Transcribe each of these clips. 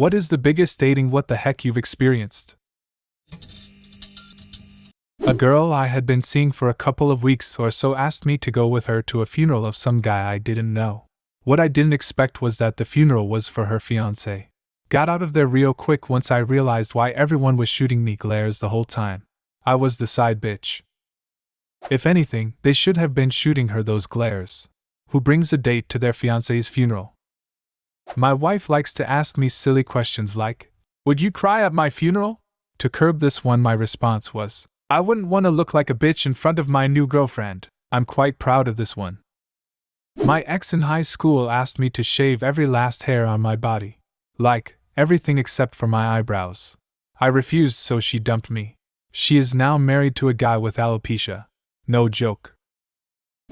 What is the biggest dating what the heck you've experienced? A girl I had been seeing for a couple of weeks or so asked me to go with her to a funeral of some guy I didn't know. What I didn't expect was that the funeral was for her fiancé. Got out of there real quick once I realized why everyone was shooting me glares the whole time. I was the side bitch. If anything, they should have been shooting her those glares. Who brings a date to their fiancé's funeral? My wife likes to ask me silly questions like, "Would you cry at my funeral?" To curb this one, my response was, "I wouldn't want to look like a bitch in front of my new girlfriend." I'm quite proud of this one. My ex in high school asked me to shave every last hair on my body. Like, everything except for my eyebrows. I refused, so she dumped me. She is now married to a guy with alopecia. No joke.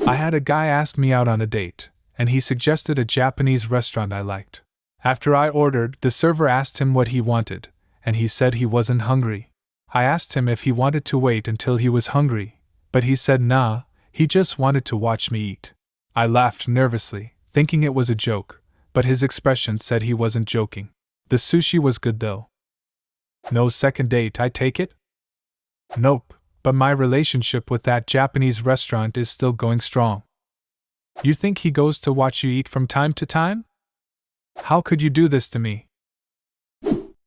I had a guy ask me out on a date, and he suggested a Japanese restaurant I liked. After I ordered, the server asked him what he wanted, and he said he wasn't hungry. I asked him if he wanted to wait until he was hungry, but he said nah, he just wanted to watch me eat. I laughed nervously, thinking it was a joke, but his expression said he wasn't joking. The sushi was good though. No second date, I take it? Nope, but my relationship with that Japanese restaurant is still going strong. You think he goes to watch you eat from time to time? How could you do this to me?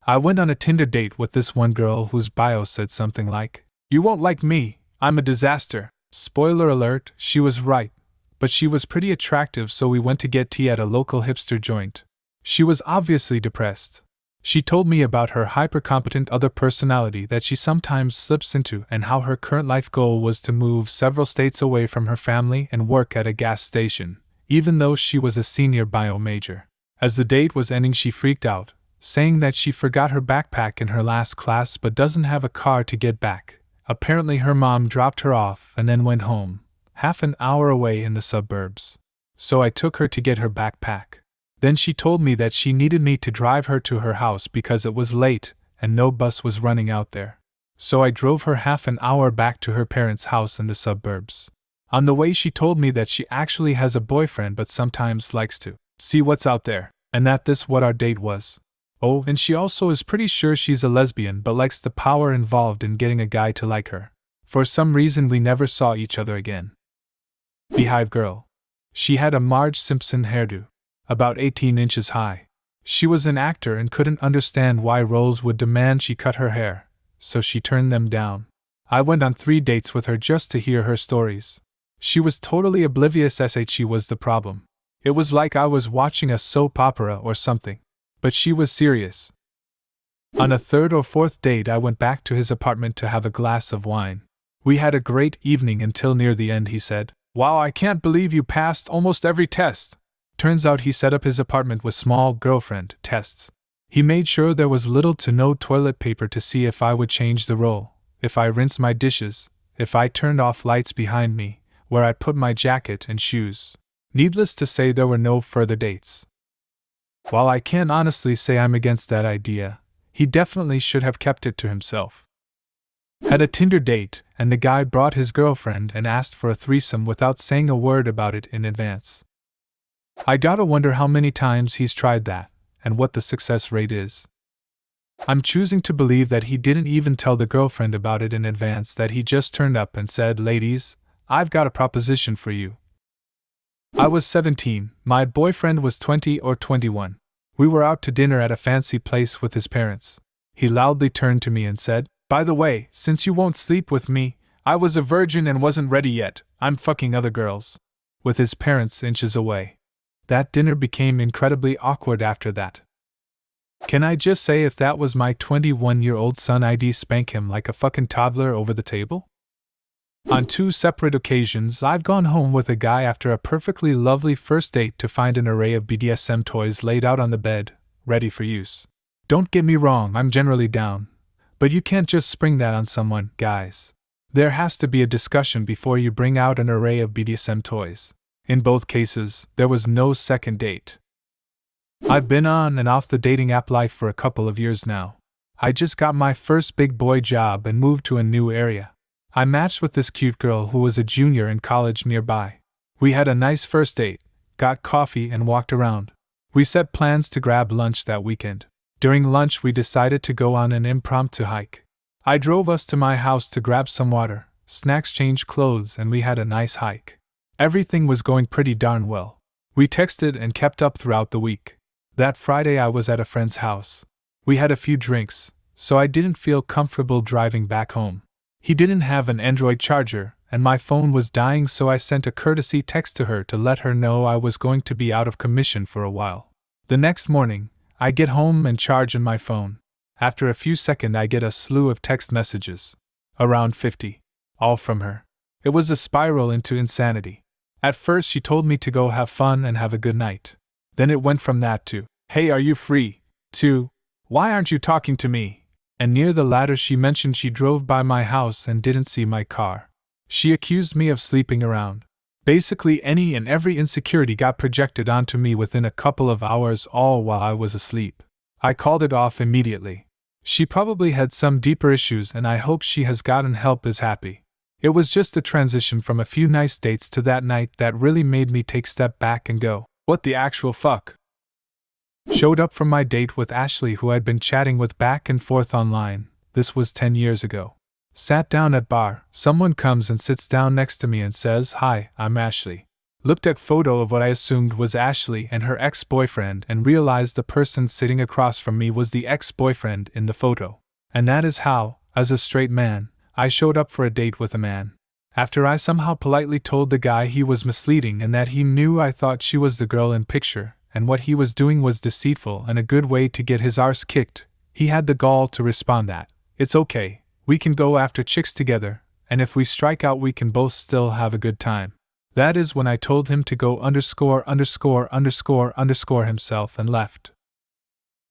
I went on a Tinder date with this one girl whose bio said something like, "You won't like me, I'm a disaster." Spoiler alert, she was right, but she was pretty attractive, so we went to get tea at a local hipster joint. She was obviously depressed. She told me about her hyper-competent other personality that she sometimes slips into and how her current life goal was to move several states away from her family and work at a gas station, even though she was a senior bio major. As the date was ending, she freaked out, saying that she forgot her backpack in her last class but doesn't have a car to get back. Apparently her mom dropped her off and then went home, half an hour away in the suburbs. So I took her to get her backpack. Then she told me that she needed me to drive her to her house because it was late and no bus was running out there. So I drove her half an hour back to her parents' house in the suburbs. On the way, she told me that she actually has a boyfriend but sometimes likes to see what's out there, and that this what our date was. Oh, and she also is pretty sure she's a lesbian but likes the power involved in getting a guy to like her. For some reason we never saw each other again. Beehive girl. She had a Marge Simpson hairdo, about 18 inches high. She was an actor and couldn't understand why roles would demand she cut her hair, so she turned them down. I went on 3 dates with her just to hear her stories. She was totally oblivious she was the problem. It was like I was watching a soap opera or something. But she was serious. On a 3rd or 4th date, I went back to his apartment to have a glass of wine. We had a great evening until near the end he said, "Wow, I can't believe you passed almost every test." Turns out he set up his apartment with small girlfriend tests. He made sure there was little to no toilet paper to see if I would change the roll, if I rinsed my dishes, if I turned off lights behind me, where I put my jacket and shoes. Needless to say, there were no further dates. While I can't honestly say I'm against that idea, he definitely should have kept it to himself. Had a Tinder date, and the guy brought his girlfriend and asked for a threesome without saying a word about it in advance. I gotta wonder how many times he's tried that, and what the success rate is. I'm choosing to believe that he didn't even tell the girlfriend about it in advance, that he just turned up and said, "Ladies, I've got a proposition for you." I was 17, my boyfriend was 20 or 21. We were out to dinner at a fancy place with his parents. He loudly turned to me and said, "By the way, since you won't sleep with me, I was a virgin and wasn't ready yet, I'm fucking other girls." With his parents inches away. That dinner became incredibly awkward after that. Can I just say, if that was my 21-year-old son, I'd spank him like a fucking toddler over the table? On 2 separate occasions, I've gone home with a guy after a perfectly lovely first date to find an array of BDSM toys laid out on the bed, ready for use. Don't get me wrong, I'm generally down. But you can't just spring that on someone, guys. There has to be a discussion before you bring out an array of BDSM toys. In both cases, there was no second date. I've been on and off the dating app life for a couple of years now. I just got my first big boy job and moved to a new area. I matched with this cute girl who was a junior in college nearby. We had a nice first date, got coffee and walked around. We set plans to grab lunch that weekend. During lunch, we decided to go on an impromptu hike. I drove us to my house to grab some water, snacks, change clothes, and we had a nice hike. Everything was going pretty darn well. We texted and kept up throughout the week. That Friday, I was at a friend's house. We had a few drinks, so I didn't feel comfortable driving back home. He didn't have an Android charger, and my phone was dying, so I sent a courtesy text to her to let her know I was going to be out of commission for a while. The next morning, I get home and charge in my phone. After a few seconds, I get a slew of text messages. Around 50. All from her. It was a spiral into insanity. At first, she told me to go have fun and have a good night. Then it went from that to, "Hey, are you free?" to, "Why aren't you talking to me?" And near the latter, she mentioned she drove by my house and didn't see my car. She accused me of sleeping around. Basically, any and every insecurity got projected onto me within a couple of hours, all while I was asleep. I called it off immediately. She probably had some deeper issues, and I hope she has gotten help, is happy. It was just the transition from a few nice dates to that night that really made me take a step back and go, what the actual fuck? Showed up from my date with Ashley, who I'd been chatting with back and forth online. This was 10 years ago. Sat down at bar, someone comes and sits down next to me and says, "Hi, I'm Ashley." Looked at photo of what I assumed was Ashley and her ex-boyfriend and realized the person sitting across from me was the ex-boyfriend in the photo. And that is how, as a straight man, I showed up for a date with a man. After I somehow politely told the guy he was misleading and that he knew I thought she was the girl in picture, and what he was doing was deceitful and a good way to get his arse kicked, he had the gall to respond that, "It's okay, we can go after chicks together, and if we strike out we can both still have a good time." That is when I told him to go _____ himself and left.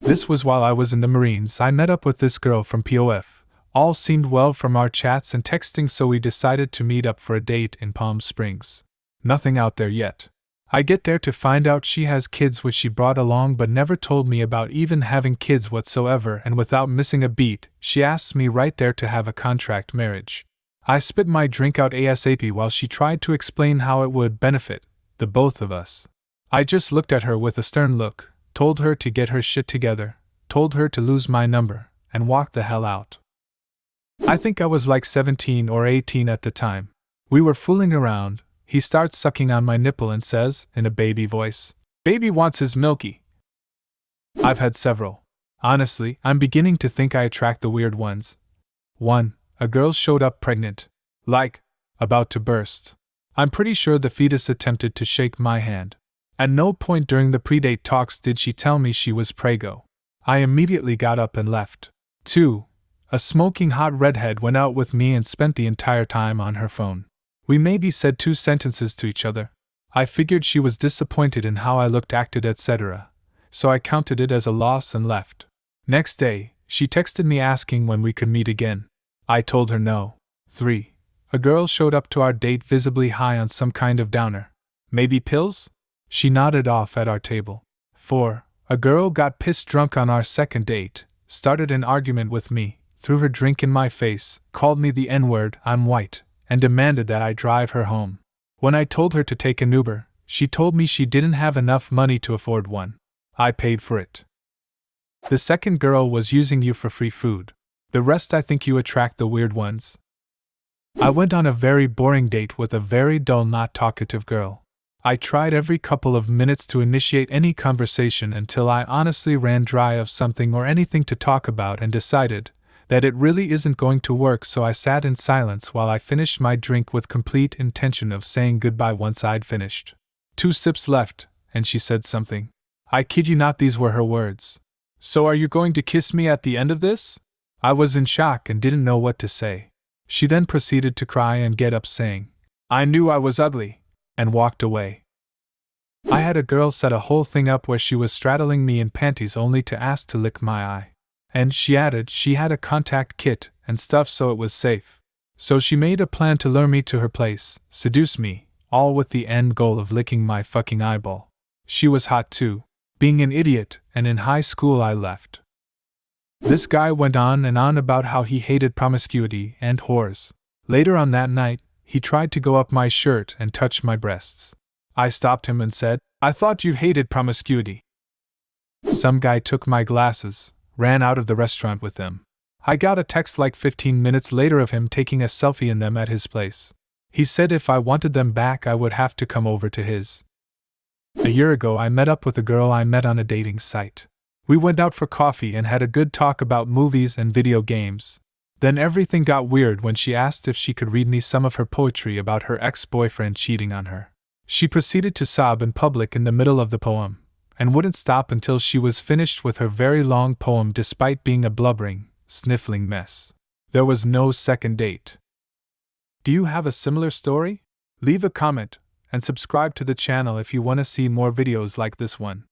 This was while I was in the Marines. I met up with this girl from POF. All seemed well from our chats and texting, so we decided to meet up for a date in Palm Springs. Nothing out there yet. I get there to find out she has kids which she brought along but never told me about even having kids whatsoever, and without missing a beat, she asks me right there to have a contract marriage. I spit my drink out ASAP while she tried to explain how it would benefit the both of us. I just looked at her with a stern look, told her to get her shit together, told her to lose my number, and walked the hell out. I think I was like 17 or 18 at the time. We were fooling around. He starts sucking on my nipple and says, in a baby voice, "Baby wants his milky." I've had several. Honestly, I'm beginning to think I attract the weird ones. 1. A girl showed up pregnant. Like, about to burst. I'm pretty sure the fetus attempted to shake my hand. At no point during the predate talks did she tell me she was preggo. I immediately got up and left. 2. A smoking hot redhead went out with me and spent the entire time on her phone. We maybe said 2 sentences to each other. I figured she was disappointed in how I looked, acted, etc., so I counted it as a loss and left. Next day, she texted me asking when we could meet again. I told her no. 3. A girl showed up to our date visibly high on some kind of downer. Maybe pills? She nodded off at our table. 4. A girl got pissed drunk on our second date, started an argument with me, threw her drink in my face, called me the N-word, I'm white, and demanded that I drive her home. When I told her to take an Uber, she told me she didn't have enough money to afford one. I paid for it. The second girl was using you for free food. The rest, I think you attract the weird ones. I went on a very boring date with a very dull, not talkative girl. I tried every couple of minutes to initiate any conversation until I honestly ran dry of something or anything to talk about and decided that it really isn't going to work, so I sat in silence while I finished my drink with complete intention of saying goodbye once I'd finished. 2 sips left, and she said something. I kid you not, these were her words. "So are you going to kiss me at the end of this?" I was in shock and didn't know what to say. She then proceeded to cry and get up saying, "I knew I was ugly," and walked away. I had a girl set a whole thing up where she was straddling me in panties only to ask to lick my eye. And she added she had a contact kit and stuff so it was safe. So she made a plan to lure me to her place, seduce me, all with the end goal of licking my fucking eyeball. She was hot too. Being an idiot, and in high school I left. This guy went on and on about how he hated promiscuity and whores. Later on that night, he tried to go up my shirt and touch my breasts. I stopped him and said, "I thought you hated promiscuity." Some guy took my glasses, ran out of the restaurant with them. I got a text like 15 minutes later of him taking a selfie in them at his place. He said if I wanted them back, I would have to come over to his. A year ago, I met up with a girl I met on a dating site. We went out for coffee and had a good talk about movies and video games. Then everything got weird when she asked if she could read me some of her poetry about her ex-boyfriend cheating on her. She proceeded to sob in public in the middle of the poem, and wouldn't stop until she was finished with her very long poem despite being a blubbering, sniffling mess. There was no second date. Do you have a similar story? Leave a comment and subscribe to the channel if you want to see more videos like this one.